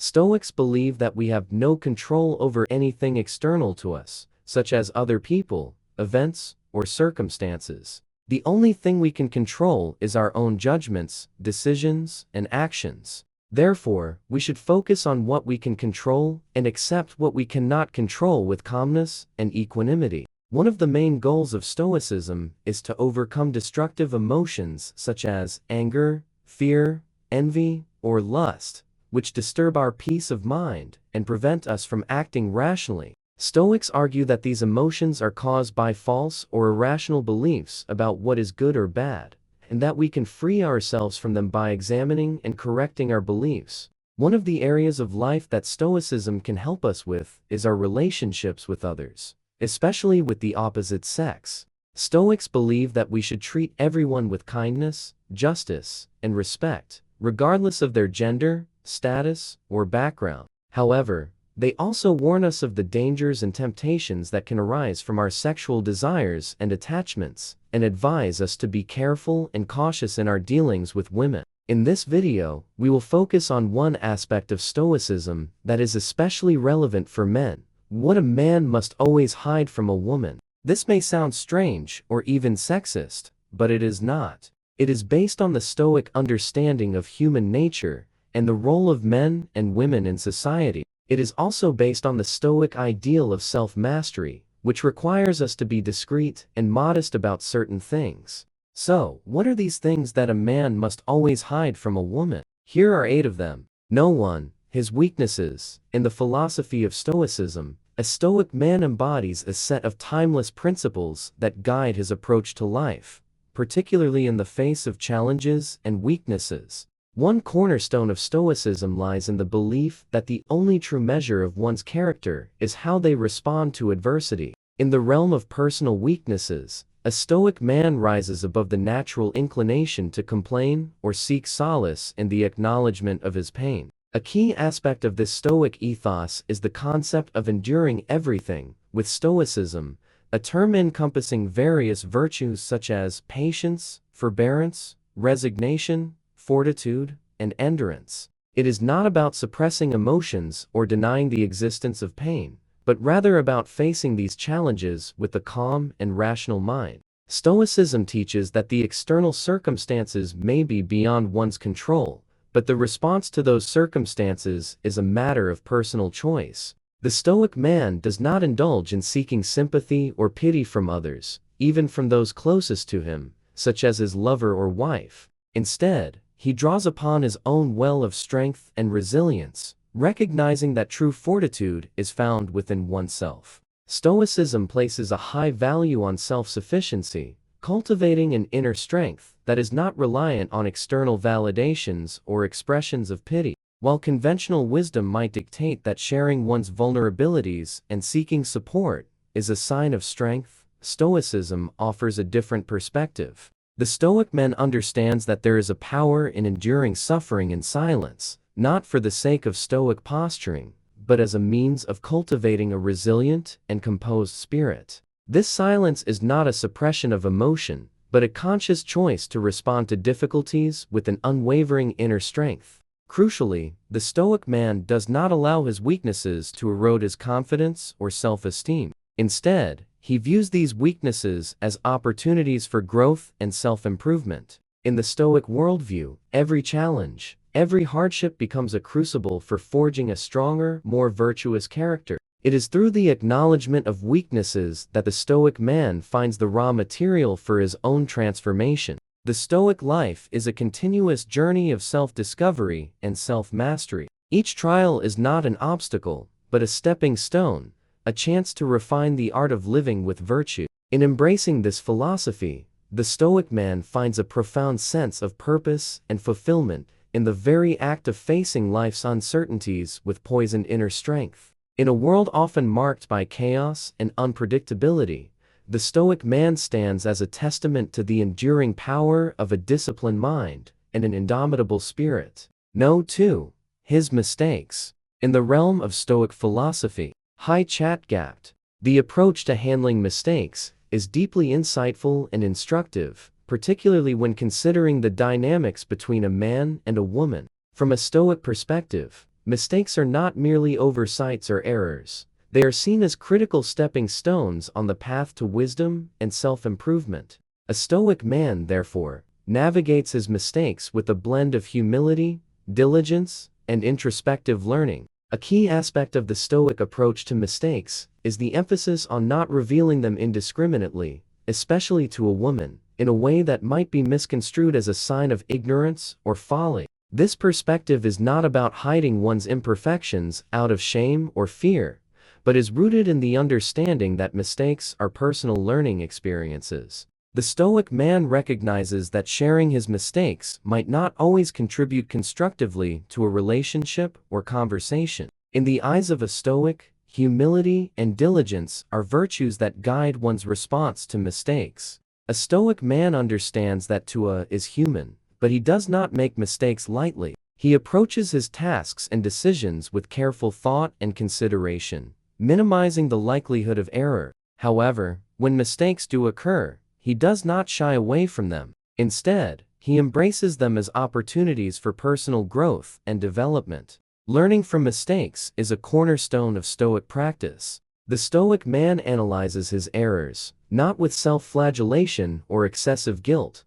Stoics believe that we have no control over anything external to us, such as other people, events, or circumstances. The only thing we can control is our own judgments, decisions, and actions. Therefore, we should focus on what we can control and accept what we cannot control with calmness and equanimity. One of the main goals of Stoicism is to overcome destructive emotions such as anger, fear, envy, or lust, which disturb our peace of mind and prevent us from acting rationally. Stoics argue that these emotions are caused by false or irrational beliefs about what is good or bad, and that we can free ourselves from them by examining and correcting our beliefs. One of the areas of life that Stoicism can help us with is our relationships with others, especially with the opposite sex. Stoics believe that we should treat everyone with kindness, justice, and respect, regardless of their gender, status, or background. However, they also warn us of the dangers and temptations that can arise from our sexual desires and attachments, and advise us to be careful and cautious in our dealings with women. In this video, we will focus on one aspect of Stoicism that is especially relevant for men: what a man must always hide from a woman. This may sound strange or even sexist, but it is not. It is based on the Stoic understanding of human nature and the role of men and women in society. It is also based on the Stoic ideal of self-mastery, which requires us to be discreet and modest about certain things. So, what are these things that a man must always hide from a woman? Here are 8 of them. No one, his weaknesses. In the philosophy of Stoicism, a Stoic man embodies a set of timeless principles that guide his approach to life, particularly in the face of challenges and weaknesses. One cornerstone of Stoicism lies in the belief that the only true measure of one's character is how they respond to adversity. In the realm of personal weaknesses, a Stoic man rises above the natural inclination to complain or seek solace in the acknowledgement of his pain. A key aspect of this Stoic ethos is the concept of enduring everything. With Stoicism, a term encompassing various virtues such as patience, forbearance, resignation, fortitude, and endurance. It is not about suppressing emotions or denying the existence of pain, but rather about facing these challenges with a calm and rational mind. Stoicism teaches that the external circumstances may be beyond one's control, but the response to those circumstances is a matter of personal choice. The Stoic man does not indulge in seeking sympathy or pity from others, even from those closest to him, such as his lover or wife. Instead, he draws upon his own well of strength and resilience, recognizing that true fortitude is found within oneself. Stoicism places a high value on self-sufficiency, cultivating an inner strength that is not reliant on external validations or expressions of pity. While conventional wisdom might dictate that sharing one's vulnerabilities and seeking support is a sign of strength, Stoicism offers a different perspective. The Stoic man understands that there is a power in enduring suffering in silence, not for the sake of Stoic posturing, but as a means of cultivating a resilient and composed spirit. This silence is not a suppression of emotion, but a conscious choice to respond to difficulties with an unwavering inner strength. Crucially, the Stoic man does not allow his weaknesses to erode his confidence or self-esteem. Instead, he views these weaknesses as opportunities for growth and self-improvement. In the Stoic worldview, every challenge, every hardship becomes a crucible for forging a stronger, more virtuous character. It is through the acknowledgement of weaknesses that the Stoic man finds the raw material for his own transformation. The Stoic life is a continuous journey of self-discovery and self-mastery. Each trial is not an obstacle, but a stepping stone, a chance to refine the art of living with virtue. In embracing this philosophy, the Stoic man finds a profound sense of purpose and fulfillment in the very act of facing life's uncertainties with poised inner strength. In a world often marked by chaos and unpredictability, the Stoic man stands as a testament to the enduring power of a disciplined mind and an indomitable spirit. Know, too, his mistakes. In the realm of Stoic philosophy, high chat gapped, the approach to handling mistakes is deeply insightful and instructive, particularly when considering the dynamics between a man and a woman. From a Stoic perspective, Mistakes are not merely oversights or errors. They are seen as critical stepping stones on the path to wisdom and self-improvement. A Stoic man, therefore, navigates his mistakes with a blend of humility, diligence, and introspective learning. A key aspect of the Stoic approach to mistakes is the emphasis on not revealing them indiscriminately, especially to a woman, in a way that might be misconstrued as a sign of ignorance or folly. This perspective is not about hiding one's imperfections out of shame or fear, but is rooted in the understanding that mistakes are personal learning experiences. The Stoic man recognizes that sharing his mistakes might not always contribute constructively to a relationship or conversation. In the eyes of a Stoic, humility and diligence are virtues that guide one's response to mistakes. A Stoic man understands that Tua is human, but he does not make mistakes lightly. He approaches his tasks and decisions with careful thought and consideration, minimizing the likelihood of error. However, when mistakes do occur, he does not shy away from them. Instead, he embraces them as opportunities for personal growth and development. Learning from mistakes is a cornerstone of Stoic practice. The Stoic man analyzes his errors, not with self-flagellation or excessive guilt,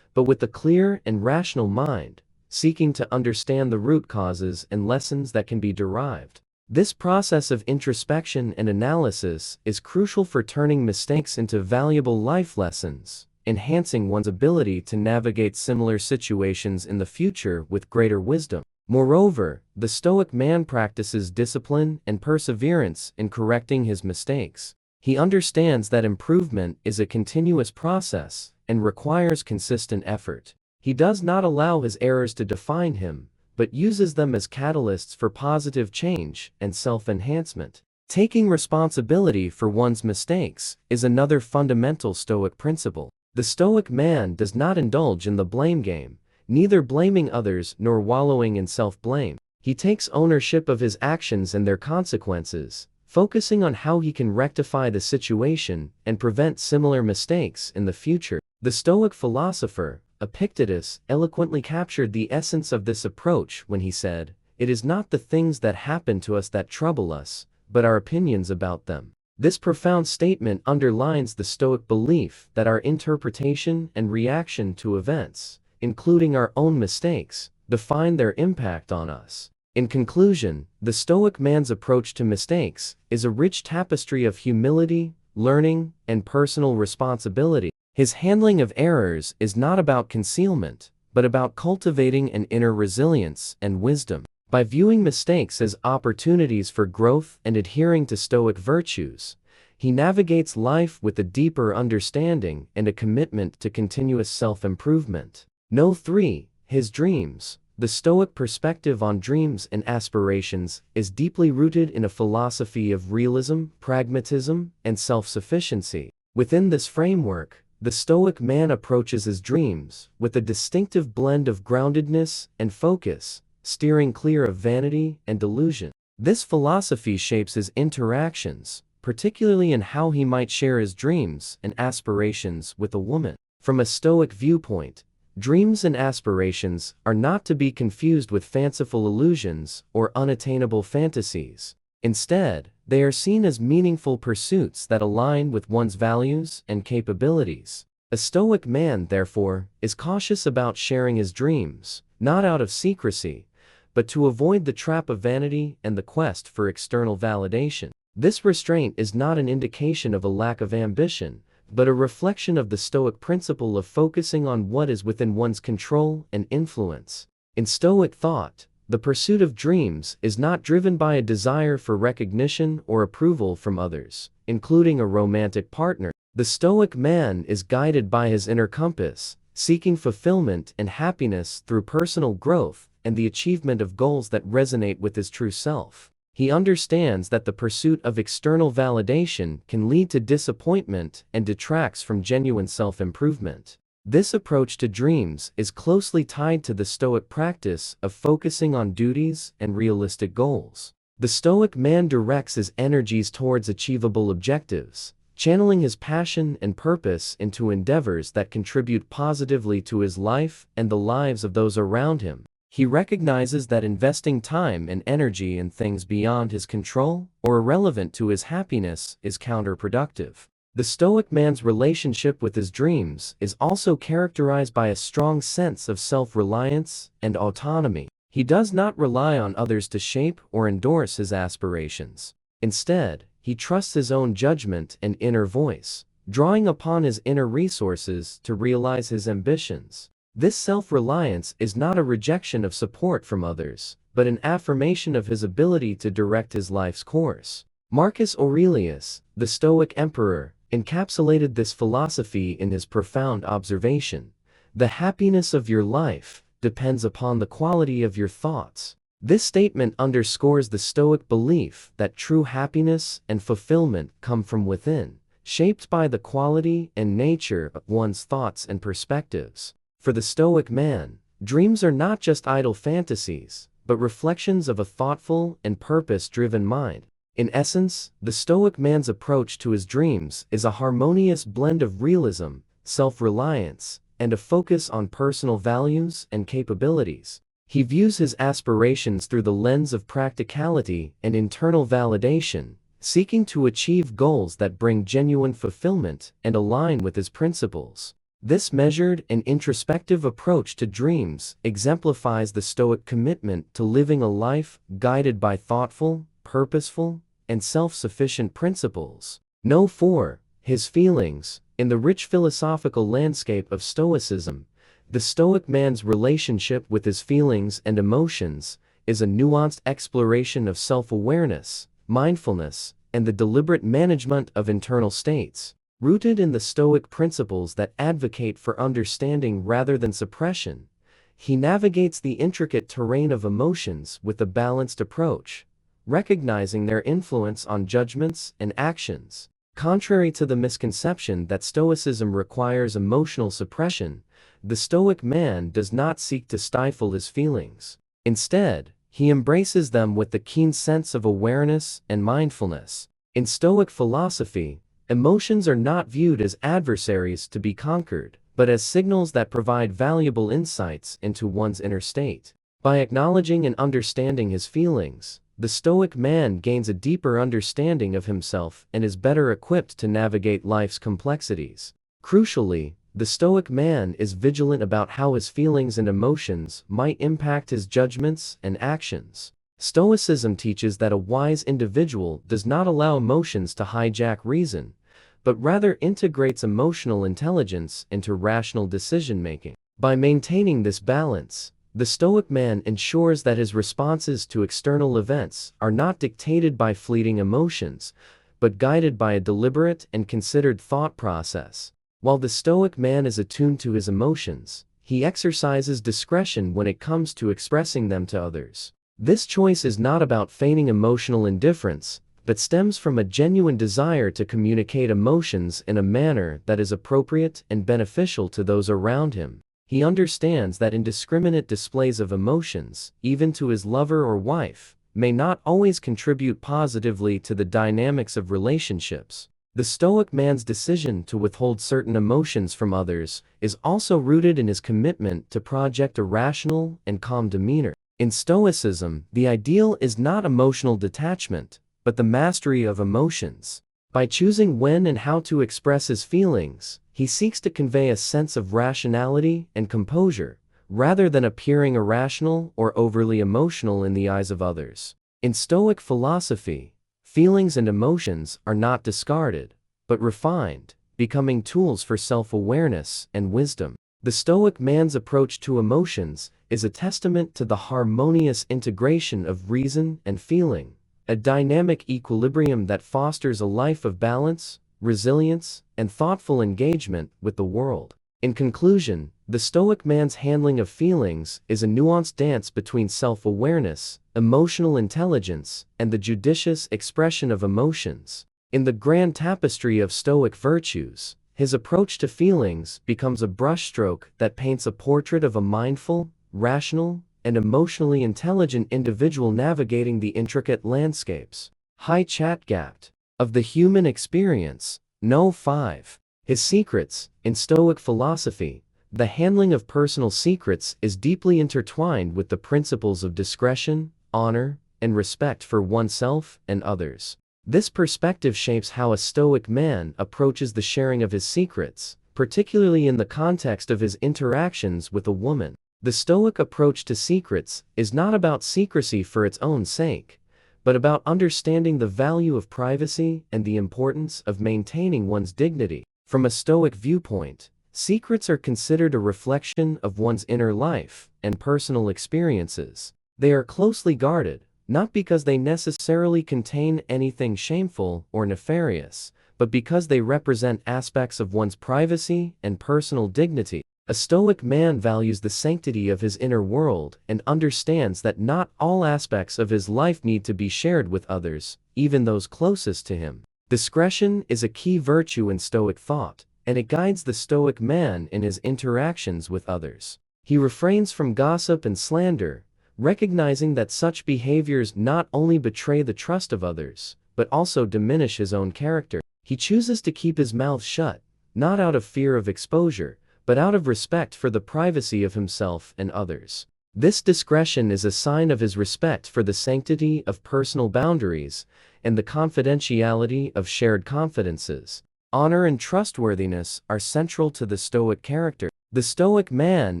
but with a clear and rational mind, seeking to understand the root causes and lessons that can be derived. This process of introspection and analysis is crucial for turning mistakes into valuable life lessons, enhancing one's ability to navigate similar situations in the future with greater wisdom. Moreover, the Stoic man practices discipline and perseverance in correcting his mistakes. He understands that improvement is a continuous process and requires consistent effort. He does not allow his errors to define him, but uses them as catalysts for positive change and self-enhancement. Taking responsibility for one's mistakes is another fundamental Stoic principle. The Stoic man does not indulge in the blame game, neither blaming others nor wallowing in self-blame. He takes ownership of his actions and their consequences, focusing on how he can rectify the situation and prevent similar mistakes in the future. The Stoic philosopher, Epictetus, eloquently captured the essence of this approach when he said, "It is not the things that happen to us that trouble us, but our opinions about them." This profound statement underlines the Stoic belief that our interpretation and reaction to events, including our own mistakes, define their impact on us. In conclusion, the Stoic man's approach to mistakes is a rich tapestry of humility, learning, and personal responsibility. His handling of errors is not about concealment, but about cultivating an inner resilience and wisdom. By viewing mistakes as opportunities for growth and adhering to Stoic virtues, he navigates life with a deeper understanding and a commitment to continuous self-improvement. No. 3. His dreams. The Stoic perspective on dreams and aspirations is deeply rooted in a philosophy of realism, pragmatism, and self-sufficiency. Within this framework, the Stoic man approaches his dreams with a distinctive blend of groundedness and focus, steering clear of vanity and delusion. This philosophy shapes his interactions, particularly in how he might share his dreams and aspirations with a woman. From a Stoic viewpoint, dreams and aspirations are not to be confused with fanciful illusions or unattainable fantasies. Instead, they are seen as meaningful pursuits that align with one's values and capabilities. A Stoic man, therefore, is cautious about sharing his dreams, not out of secrecy, but to avoid the trap of vanity and the quest for external validation. This restraint is not an indication of a lack of ambition, but a reflection of the Stoic principle of focusing on what is within one's control and influence. In Stoic thought, the pursuit of dreams is not driven by a desire for recognition or approval from others, including a romantic partner. The Stoic man is guided by his inner compass, seeking fulfillment and happiness through personal growth and the achievement of goals that resonate with his true self. He understands that the pursuit of external validation can lead to disappointment and detracts from genuine self-improvement. This approach to dreams is closely tied to the Stoic practice of focusing on duties and realistic goals. The Stoic man directs his energies towards achievable objectives, channeling his passion and purpose into endeavors that contribute positively to his life and the lives of those around him. He recognizes that investing time and energy in things beyond his control or irrelevant to his happiness is counterproductive. The Stoic man's relationship with his dreams is also characterized by a strong sense of self-reliance and autonomy. He does not rely on others to shape or endorse his aspirations. Instead, he trusts his own judgment and inner voice, drawing upon his inner resources to realize his ambitions. This self-reliance is not a rejection of support from others, but an affirmation of his ability to direct his life's course. Marcus Aurelius, the Stoic emperor, encapsulated this philosophy in his profound observation: "The happiness of your life depends upon the quality of your thoughts." This statement underscores the Stoic belief that true happiness and fulfillment come from within, shaped by the quality and nature of one's thoughts and perspectives. For the Stoic man, dreams are not just idle fantasies, but reflections of a thoughtful and purpose-driven mind. In essence, the Stoic man's approach to his dreams is a harmonious blend of realism, self-reliance, and a focus on personal values and capabilities. He views his aspirations through the lens of practicality and internal validation, seeking to achieve goals that bring genuine fulfillment and align with his principles. This measured and introspective approach to dreams exemplifies the Stoic commitment to living a life guided by thoughtful, purposeful, and self-sufficient principles. No. 4. His feelings. In the rich philosophical landscape of Stoicism, the Stoic man's relationship with his feelings and emotions is a nuanced exploration of self-awareness, mindfulness, and the deliberate management of internal states. Rooted in the Stoic principles that advocate for understanding rather than suppression, he navigates the intricate terrain of emotions with a balanced approach, recognizing their influence on judgments and actions. Contrary to the misconception that Stoicism requires emotional suppression, the Stoic man does not seek to stifle his feelings. Instead, he embraces them with the keen sense of awareness and mindfulness. In Stoic philosophy, emotions are not viewed as adversaries to be conquered, but as signals that provide valuable insights into one's inner state. By acknowledging and understanding his feelings, the Stoic man gains a deeper understanding of himself and is better equipped to navigate life's complexities. Crucially, the Stoic man is vigilant about how his feelings and emotions might impact his judgments and actions. Stoicism teaches that a wise individual does not allow emotions to hijack reason, but rather integrates emotional intelligence into rational decision-making. By maintaining this balance, the Stoic man ensures that his responses to external events are not dictated by fleeting emotions, but guided by a deliberate and considered thought process. While the Stoic man is attuned to his emotions, he exercises discretion when it comes to expressing them to others. This choice is not about feigning emotional indifference, but stems from a genuine desire to communicate emotions in a manner that is appropriate and beneficial to those around him. He understands that indiscriminate displays of emotions, even to his lover or wife, may not always contribute positively to the dynamics of relationships. The Stoic man's decision to withhold certain emotions from others is also rooted in his commitment to project a rational and calm demeanor. In Stoicism, the ideal is not emotional detachment, but the mastery of emotions. By choosing when and how to express his feelings, he seeks to convey a sense of rationality and composure, rather than appearing irrational or overly emotional in the eyes of others. In Stoic philosophy, feelings and emotions are not discarded, but refined, becoming tools for self-awareness and wisdom. The Stoic man's approach to emotions is a testament to the harmonious integration of reason and feeling, a dynamic equilibrium that fosters a life of balance, resilience, and thoughtful engagement with the world. In conclusion, the Stoic man's handling of feelings is a nuanced dance between self-awareness, emotional intelligence, and the judicious expression of emotions. In the grand tapestry of Stoic virtues, his approach to feelings becomes a brushstroke that paints a portrait of a mindful, rational, and emotionally intelligent individual navigating the intricate landscapes, high chat gapped, of the human experience. No. 5. His secrets. In Stoic philosophy, The handling of personal secrets is deeply intertwined with the principles of discretion, honor, and respect for oneself and others. This perspective shapes how a Stoic man approaches the sharing of his secrets, particularly in the context of his interactions with a woman. The Stoic approach to secrets is not about secrecy for its own sake, but about understanding the value of privacy and the importance of maintaining one's dignity. From a Stoic viewpoint, secrets are considered a reflection of one's inner life and personal experiences. They are closely guarded, not because they necessarily contain anything shameful or nefarious, but because they represent aspects of one's privacy and personal dignity. A Stoic man values the sanctity of his inner world and understands that not all aspects of his life need to be shared with others, even those closest to him. Discretion is a key virtue in Stoic thought, and it guides the Stoic man in his interactions with others. He refrains from gossip and slander, recognizing that such behaviors not only betray the trust of others, but also diminish his own character. He chooses to keep his mouth shut, not out of fear of exposure, but out of respect for the privacy of himself and others. This discretion is a sign of his respect for the sanctity of personal boundaries and the confidentiality of shared confidences. Honor and trustworthiness are central to the Stoic character. The Stoic man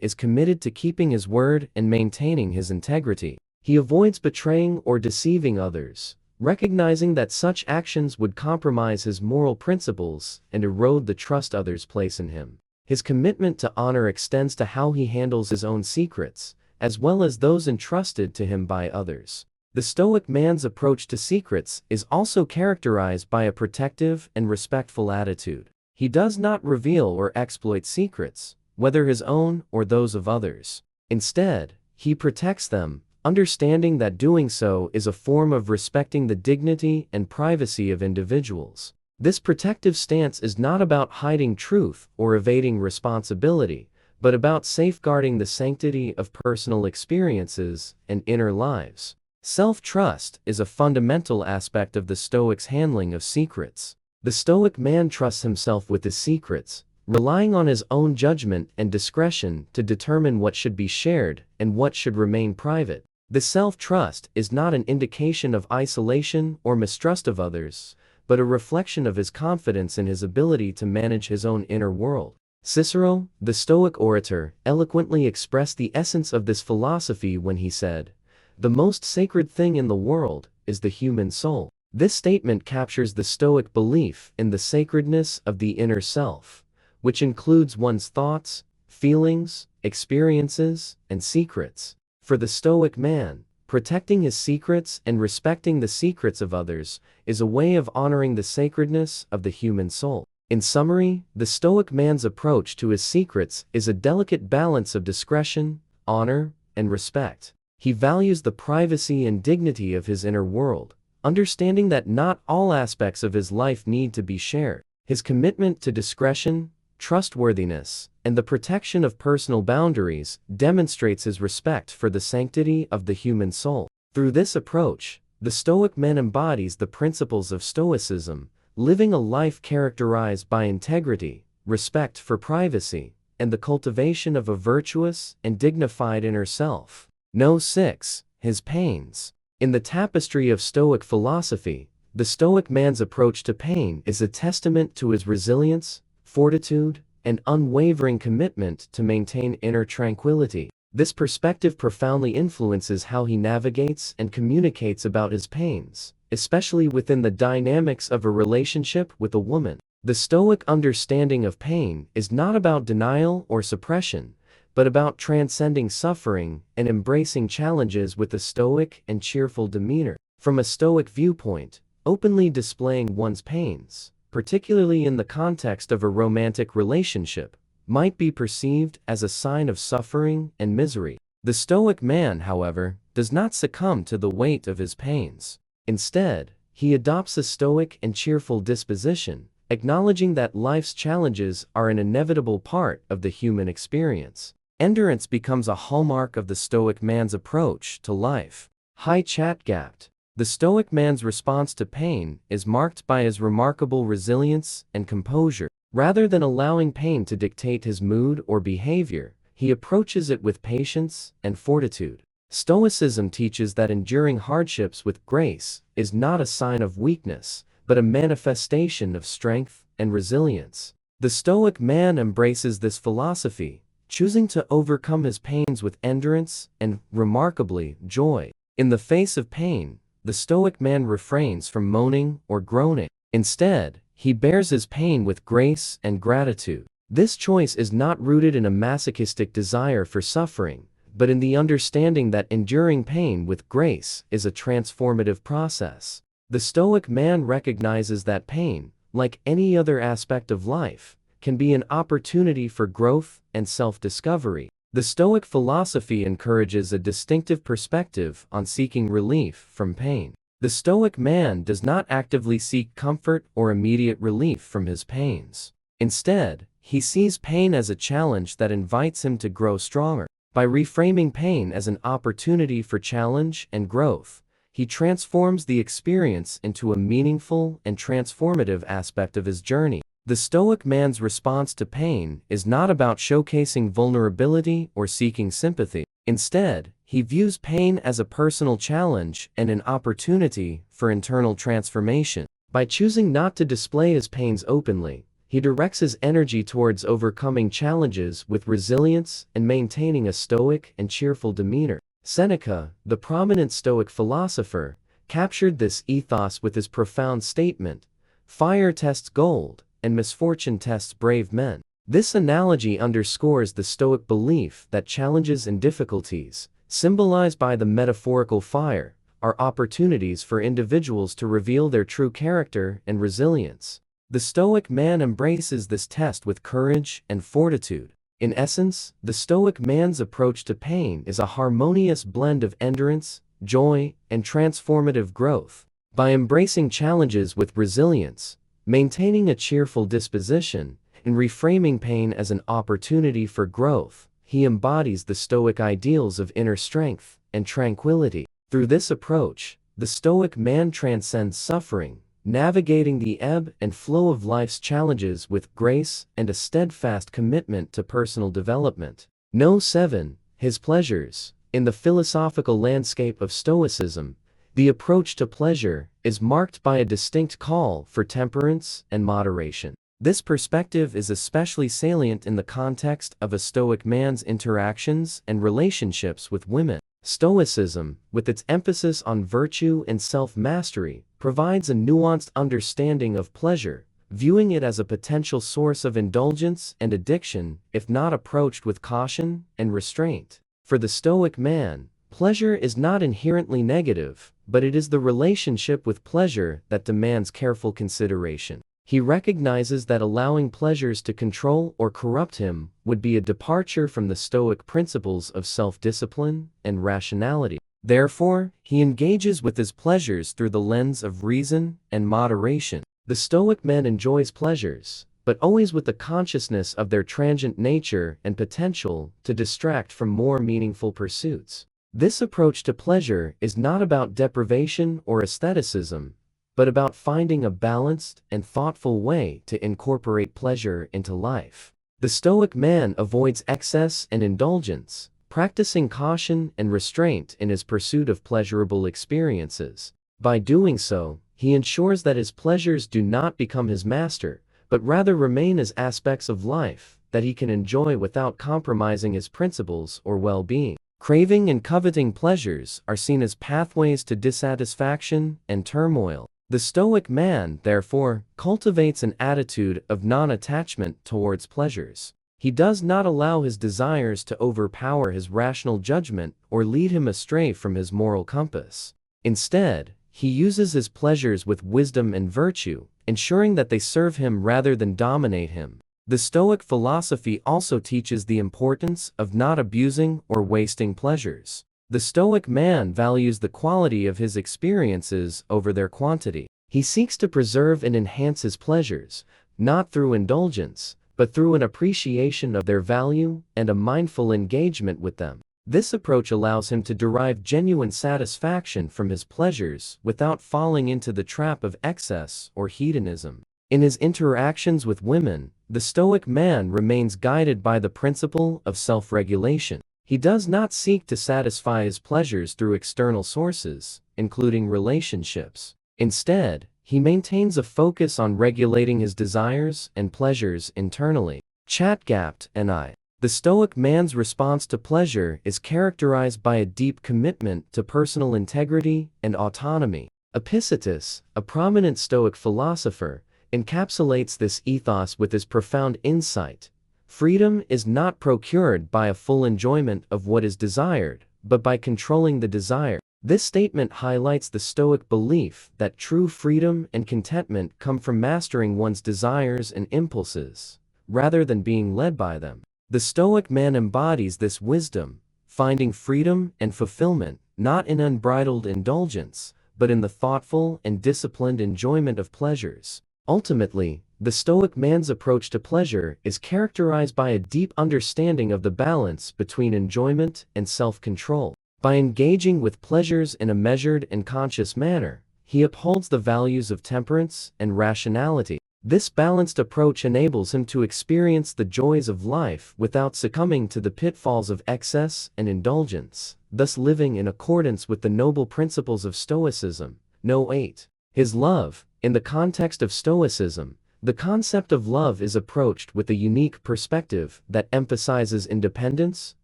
is committed to keeping his word and maintaining his integrity. He avoids betraying or deceiving others, recognizing that such actions would compromise his moral principles and erode the trust others place in him. His commitment to honor extends to how he handles his own secrets, as well as those entrusted to him by others. The Stoic man's approach to secrets is also characterized by a protective and respectful attitude. He does not reveal or exploit secrets, whether his own or those of others. Instead, he protects them, understanding that doing so is a form of respecting the dignity and privacy of individuals. This protective stance is not about hiding truth or evading responsibility, but about safeguarding the sanctity of personal experiences and inner lives. Self-trust is a fundamental aspect of the Stoic's handling of secrets. The Stoic man trusts himself with his secrets, relying on his own judgment and discretion to determine what should be shared and what should remain private. The self-trust is not an indication of isolation or mistrust of others, but a reflection of his confidence in his ability to manage his own inner world. Cicero, the Stoic orator, eloquently expressed the essence of this philosophy when he said, "The most sacred thing in the world is the human soul." This statement captures the Stoic belief in the sacredness of the inner self, which includes one's thoughts, feelings, experiences, and secrets. For the Stoic man, protecting his secrets and respecting the secrets of others is a way of honoring the sacredness of the human soul. In summary, the Stoic man's approach to his secrets is a delicate balance of discretion, honor, and respect. He values the privacy and dignity of his inner world, understanding that not all aspects of his life need to be shared. His commitment to discretion, trustworthiness, and the protection of personal boundaries demonstrates his respect for the sanctity of the human soul. Through this approach, the Stoic man embodies the principles of Stoicism, living a life characterized by integrity, respect for privacy, and the cultivation of a virtuous and dignified inner self. No. 6. His pains. In the tapestry of Stoic philosophy, the Stoic man's approach to pain is a testament to his resilience, fortitude, and unwavering commitment to maintain inner tranquility. This perspective profoundly influences how he navigates and communicates about his pains, especially within the dynamics of a relationship with a woman. The Stoic understanding of pain is not about denial or suppression, but about transcending suffering and embracing challenges with a stoic and cheerful demeanor. From a Stoic viewpoint, openly displaying one's pains, particularly in the context of a romantic relationship, might be perceived as a sign of suffering and misery. The Stoic man, however, does not succumb to the weight of his pains. Instead, he adopts a stoic and cheerful disposition, acknowledging that life's challenges are an inevitable part of the human experience. Endurance becomes a hallmark of the Stoic man's approach to life. High chat gapped. The Stoic man's response to pain is marked by his remarkable resilience and composure. Rather than allowing pain to dictate his mood or behavior, he approaches it with patience and fortitude. Stoicism teaches that enduring hardships with grace is not a sign of weakness, but a manifestation of strength and resilience. The Stoic man embraces this philosophy, choosing to overcome his pains with endurance and, remarkably, joy. In the face of pain, the Stoic man refrains from moaning or groaning. Instead, he bears his pain with grace and gratitude. This choice is not rooted in a masochistic desire for suffering, but in the understanding that enduring pain with grace is a transformative process. The Stoic man recognizes that pain, like any other aspect of life, can be an opportunity for growth and self-discovery. The Stoic philosophy encourages a distinctive perspective on seeking relief from pain. The Stoic man does not actively seek comfort or immediate relief from his pains. Instead, he sees pain as a challenge that invites him to grow stronger. By reframing pain as an opportunity for challenge and growth, he transforms the experience into a meaningful and transformative aspect of his journey. The Stoic man's response to pain is not about showcasing vulnerability or seeking sympathy. Instead, he views pain as a personal challenge and an opportunity for internal transformation. By choosing not to display his pains openly, he directs his energy towards overcoming challenges with resilience and maintaining a stoic and cheerful demeanor. Seneca, the prominent Stoic philosopher, captured this ethos with his profound statement, "Fire tests gold, and misfortune tests brave men." This analogy underscores the Stoic belief that challenges and difficulties, symbolized by the metaphorical fire, are opportunities for individuals to reveal their true character and resilience. The Stoic man embraces this test with courage and fortitude. In essence, the Stoic man's approach to pain is a harmonious blend of endurance, joy, and transformative growth. By embracing challenges with resilience, maintaining a cheerful disposition, and reframing pain as an opportunity for growth, he embodies the Stoic ideals of inner strength and tranquility. Through this approach, the Stoic man transcends suffering, navigating the ebb and flow of life's challenges with grace and a steadfast commitment to personal development. No. 7. His pleasures. In the philosophical landscape of Stoicism, the approach to pleasure is marked by a distinct call for temperance and moderation. This perspective is especially salient in the context of a Stoic man's interactions and relationships with women. Stoicism, with its emphasis on virtue and self-mastery, provides a nuanced understanding of pleasure, viewing it as a potential source of indulgence and addiction if not approached with caution and restraint. For the Stoic man, pleasure is not inherently negative, but it is the relationship with pleasure that demands careful consideration. He recognizes that allowing pleasures to control or corrupt him would be a departure from the Stoic principles of self-discipline and rationality. Therefore, he engages with his pleasures through the lens of reason and moderation. The Stoic man enjoys pleasures, but always with the consciousness of their transient nature and potential to distract from more meaningful pursuits. This approach to pleasure is not about deprivation or aestheticism, but about finding a balanced and thoughtful way to incorporate pleasure into life. The Stoic man avoids excess and indulgence, practicing caution and restraint in his pursuit of pleasurable experiences. By doing so, he ensures that his pleasures do not become his master, but rather remain as aspects of life that he can enjoy without compromising his principles or well-being. Craving and coveting pleasures are seen as pathways to dissatisfaction and turmoil. The Stoic man, therefore, cultivates an attitude of non-attachment towards pleasures. He does not allow his desires to overpower his rational judgment or lead him astray from his moral compass. Instead, he uses his pleasures with wisdom and virtue, ensuring that they serve him rather than dominate him. The Stoic philosophy also teaches the importance of not abusing or wasting pleasures. The Stoic man values the quality of his experiences over their quantity. He seeks to preserve and enhance his pleasures, not through indulgence, but through an appreciation of their value and a mindful engagement with them. This approach allows him to derive genuine satisfaction from his pleasures without falling into the trap of excess or hedonism. In his interactions with women, the Stoic man remains guided by the principle of self-regulation. He does not seek to satisfy his pleasures through external sources, including relationships. Instead, he maintains a focus on regulating his desires and pleasures internally. Chatgapt and I. The Stoic man's response to pleasure is characterized by a deep commitment to personal integrity and autonomy. Epictetus, a prominent Stoic philosopher, encapsulates this ethos with his profound insight. Freedom is not procured by a full enjoyment of what is desired, but by controlling the desire. This statement highlights the Stoic belief that true freedom and contentment come from mastering one's desires and impulses, rather than being led by them. The Stoic man embodies this wisdom, finding freedom and fulfillment not in unbridled indulgence, but in the thoughtful and disciplined enjoyment of pleasures. Ultimately, the Stoic man's approach to pleasure is characterized by a deep understanding of the balance between enjoyment and self-control. By engaging with pleasures in a measured and conscious manner, he upholds the values of temperance and rationality. This balanced approach enables him to experience the joys of life without succumbing to the pitfalls of excess and indulgence, thus living in accordance with the noble principles of Stoicism. No. 8. His love. In the context of Stoicism, the concept of love is approached with a unique perspective that emphasizes independence,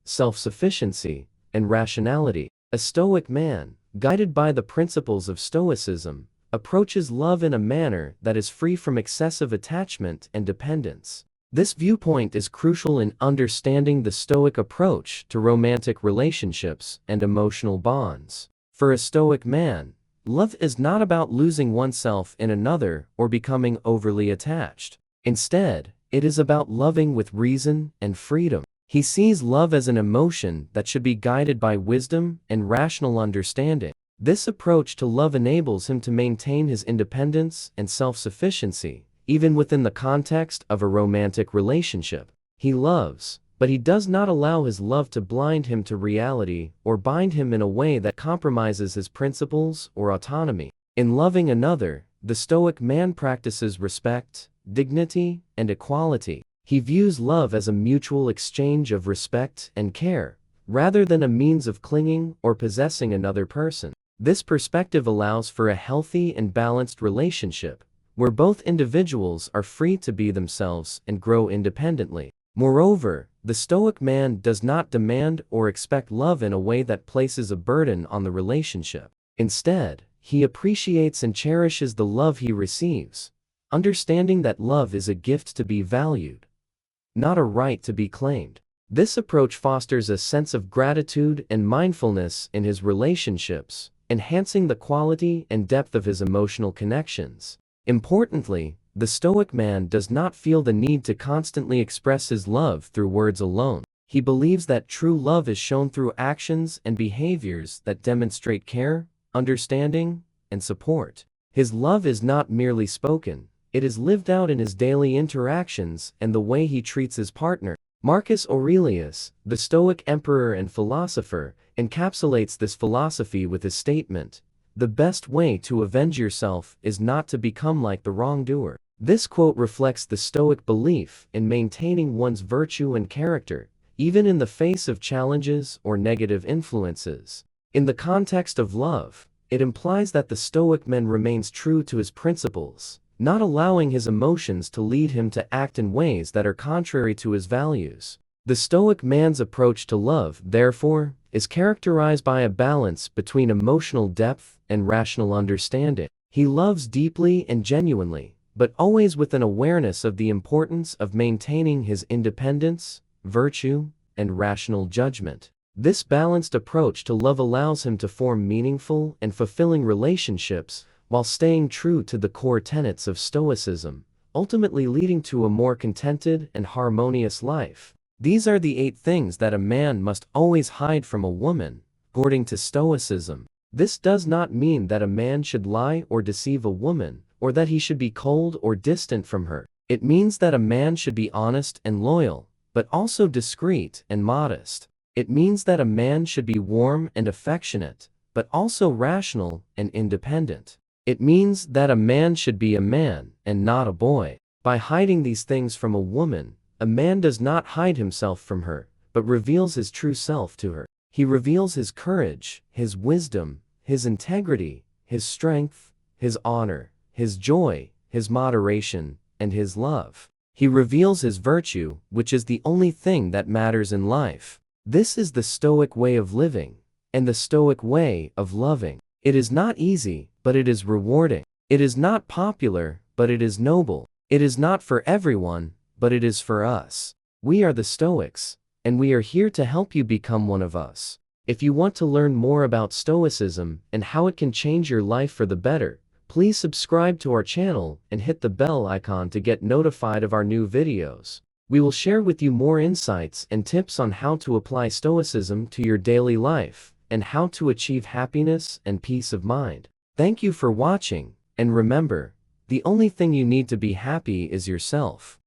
self-sufficiency, and rationality. A Stoic man, guided by the principles of Stoicism, approaches love in a manner that is free from excessive attachment and dependence. This viewpoint is crucial in understanding the Stoic approach to romantic relationships and emotional bonds. For a Stoic man, love is not about losing oneself in another or becoming overly attached. Instead, it is about loving with reason and freedom. He sees love as an emotion that should be guided by wisdom and rational understanding. This approach to love enables him to maintain his independence and self-sufficiency, even within the context of a romantic relationship. He loves, but he does not allow his love to blind him to reality or bind him in a way that compromises his principles or autonomy. In loving another, the Stoic man practices respect, dignity, and equality. He views love as a mutual exchange of respect and care, rather than a means of clinging or possessing another person. This perspective allows for a healthy and balanced relationship, where both individuals are free to be themselves and grow independently. Moreover, the Stoic man does not demand or expect love in a way that places a burden on the relationship. Instead, he appreciates and cherishes the love he receives, understanding that love is a gift to be valued, not a right to be claimed. This approach fosters a sense of gratitude and mindfulness in his relationships, enhancing the quality and depth of his emotional connections. Importantly, the Stoic man does not feel the need to constantly express his love through words alone. He believes that true love is shown through actions and behaviors that demonstrate care, understanding, and support. His love is not merely spoken, it is lived out in his daily interactions and the way he treats his partner. Marcus Aurelius, the Stoic emperor and philosopher, encapsulates this philosophy with his statement, "The best way to avenge yourself is not to become like the wrongdoer." This quote reflects the Stoic belief in maintaining one's virtue and character, even in the face of challenges or negative influences. In the context of love, it implies that the Stoic man remains true to his principles, not allowing his emotions to lead him to act in ways that are contrary to his values. The Stoic man's approach to love, therefore, is characterized by a balance between emotional depth and rational understanding. He loves deeply and genuinely, but always with an awareness of the importance of maintaining his independence, virtue, and rational judgment. This balanced approach to love allows him to form meaningful and fulfilling relationships while staying true to the core tenets of Stoicism, ultimately leading to a more contented and harmonious life. These are the 8 things that a man must always hide from a woman, according to Stoicism. This does not mean that a man should lie or deceive a woman, or that he should be cold or distant from her. It means that a man should be honest and loyal, but also discreet and modest. It means that a man should be warm and affectionate, but also rational and independent. It means that a man should be a man and not a boy. By hiding these things from a woman, a man does not hide himself from her, but reveals his true self to her. He reveals his courage, his wisdom, his integrity, his strength, his honor, his joy, his moderation, and his love. He reveals his virtue, which is the only thing that matters in life. This is the Stoic way of living, and the Stoic way of loving. It is not easy, but it is rewarding. It is not popular, but it is noble. It is not for everyone, but it is for us. We are the Stoics, and we are here to help you become one of us. If you want to learn more about Stoicism and how it can change your life for the better, please subscribe to our channel and hit the bell icon to get notified of our new videos. We will share with you more insights and tips on how to apply Stoicism to your daily life and how to achieve happiness and peace of mind. Thank you for watching, and remember, the only thing you need to be happy is yourself.